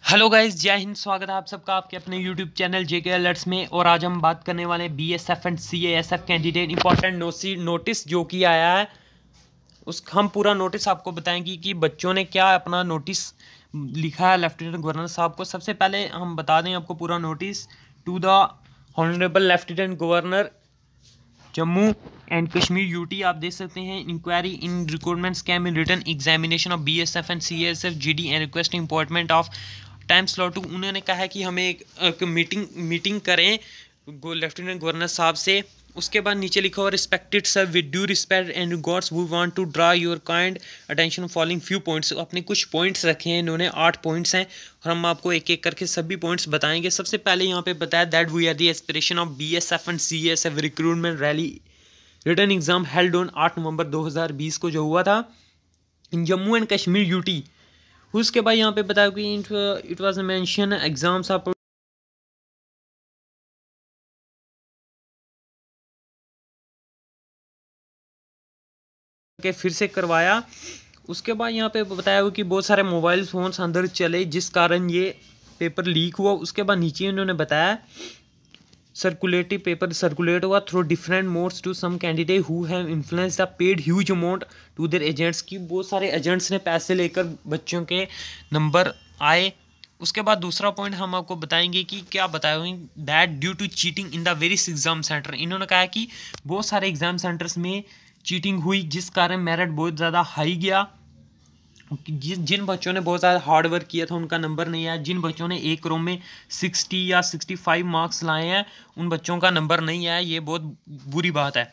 Hello guys, जय हिंद। स्वागत है आप सबका आपके अपने यूट्यूब चैनल जेके अलर्ट्स में। और आज हम बात करने वाले हैं BSF and CASF candidate important notice जो कि आया है। उस हम पूरा नोटिस आपको बताएंगे कि बच्चों ने क्या अपना नोटिस लिखा है लेफ्टिनेंट गवर्नर साहब को। सबसे पहले हम बता दें आपको पूरा नोटिस। To the honourable lieutenant governor Jammu and Kashmir UT, आप देख सकते हैं। Inquiry in recruitment scam in written examination of BSF and CSF GD and request appointment of time slot. उन्होंने कहा है कि हमें एक मीटिंग करें लेफ्टिनेंट गवर्नर साहब से। उसके बाद नीचे लिखा हुआ respected sir, with due respect and regards we want to draw your kind attention following few points. अपने कुछ पॉइंट्स रखे हैं इन्होंने, 8 पॉइंट्स हैं और हम आपको एक एक करके सभी पॉइंट्स बताएंगे। सबसे पहले यहाँ पे बताया that we are the aspiration of BSF and CSF recruitment rally written exam held on 8 November 2020 को जो हुआ था in Jammu and Kashmir UT. उसके बाद यहाँ पे बताया कि इट वाज मेंशन एग्जाम्स आप के फिर से करवाया। उसके बाद यहाँ पे बताया कि बहुत सारे मोबाइल फोन्स अंदर चले जिस कारण ये पेपर लीक हुआ। उसके बाद नीचे उन्होंने बताया सर्कुलेटिव पेपर सर्कुलेट हुआ through different modes to some candidate who have influence the paid huge amount to their agents की बहुत सारे एजेंट्स ने पैसे लेकर बच्चों के नंबर आए। उसके बाद दूसरा पॉइंट हम आपको बताएंगे कि क्या बताया हुई that due to cheating in the various exam centre. इन्होंने कहा कि बहुत सारे एग्जाम सेंटर्स में चीटिंग हुई जिस कारण मेरिट बहुत ज़्यादा हाई गया। जिन बच्चों ने बहुत ज़्यादा हार्ड वर्क किया था उनका नंबर नहीं आया। जिन बच्चों ने एक रो में 60 या 65 मार्क्स लाए हैं उन बच्चों का नंबर नहीं आया। ये बहुत बुरी बात है।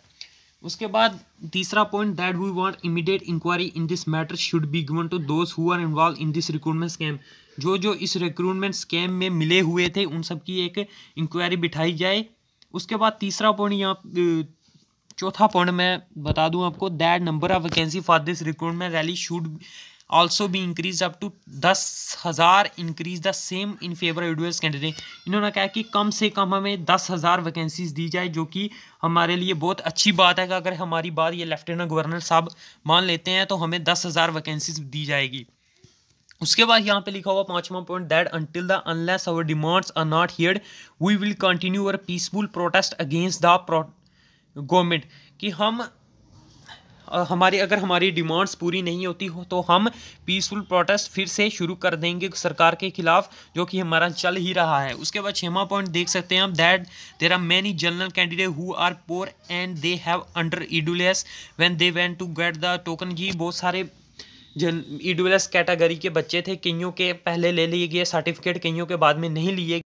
उसके बाद तीसरा point that we want immediate inquiry in this matter should be given to those who are involve in this recruitment scam. जो इस रिक्रूटमेंट स्कैम में मिले हुए थे उन सब की एक इंक्वायरी बिठाई जाए। उसके बाद तीसरा पॉइंट यहाँ चौथा पॉइंट मैं बता दूं आपको that number of vacancy for this recruitment rally should also be increased up to 10,000 increase the same in favor of individual candidate. इन्होंने कहा कि कम से कम हमें 10,000 वैकेंसीज दी जाए, जो कि हमारे लिए बहुत अच्छी बात है कि अगर हमारी बात ये लेफ्टिनेंट गवर्नर साहब मान लेते हैं तो हमें 10,000 वैकेंसीज दी जाएगी। उसके बाद यहाँ पे लिखा हुआ 5वां point that until the unless our demands are not heard we will continue our peaceful protest against the government. कि हम अगर हमारी डिमांड्स पूरी नहीं होती हो तो हम पीसफुल प्रोटेस्ट फिर से शुरू कर देंगे सरकार के खिलाफ, जो कि हमारा चल ही रहा है। उसके बाद 6वां पॉइंट देख सकते हैं हम that there are many general candidate who are poor and they have under EWS when they went to get the token. जी बहुत सारे ईडब्ल्यूएस कैटेगरी के बच्चे थे, कईयों के पहले ले लिए गए सर्टिफिकेट, कईयों के बाद में नहीं लिए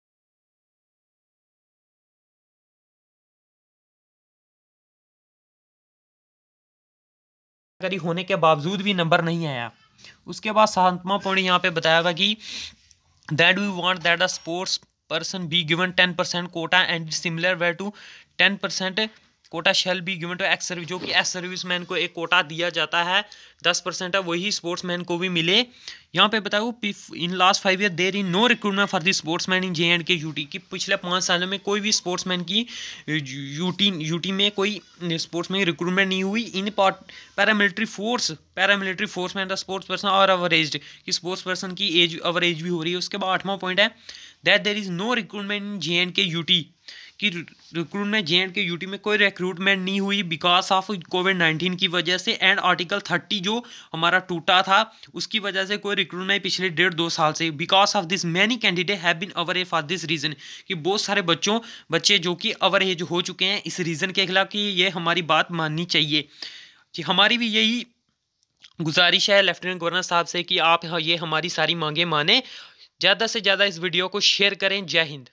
होने के बावजूद भी नंबर नहीं आया। उसके बाद 7वां पॉइंट यहाँ पे बताया गया कि that we want that the sports person be given 10% quota and similar way to 10% quota shall be given to ex service. जो कि एक्स सर्विसमैन को एक कोटा दिया जाता है 10% है, वही स्पोर्ट्समैन को भी मिले। यहाँ पे बताओ in last 5 year there in no recruitment for the sportsman in JNK UT. कि पिछले 5 सालों में कोई भी स्पोर्ट्समैन की यूटी में कोई स्पोर्ट्समैन रिक्रूटमेंट नहीं हुई। इन पैरामिलिट्री फोर्स में द स्पोर्ट्स पर्सन और अवरेज कि स्पोर्ट्स पर्सन की एज अवरेज भी हो रही है। उसके बाद 8वां पॉइंट है that there is no recruitment in JNK UT. कि रिक्रूटमेंट JNK यूटी में कोई रिक्रूटमेंट नहीं हुई बिकॉज ऑफ कोविड-19 की वजह से। एंड आर्टिकल 30 जो हमारा टूटा था उसकी वजह से कोई रिक्रूटमेंट पिछले 1.5-2 साल से। Because of this many candidate have been over age for this reason. कि बहुत सारे बच्चे जो कि ओवर एज हो चुके हैं इस रीज़न के खिलाफ कि ये हमारी बात माननी चाहिए। कि हमारी भी यही गुजारिश है लेफ्टिनेंट गवर्नर साहब से कि आप ये हमारी सारी मांगे माने। ज़्यादा से ज़्यादा इस वीडियो को शेयर करें। जय हिंद।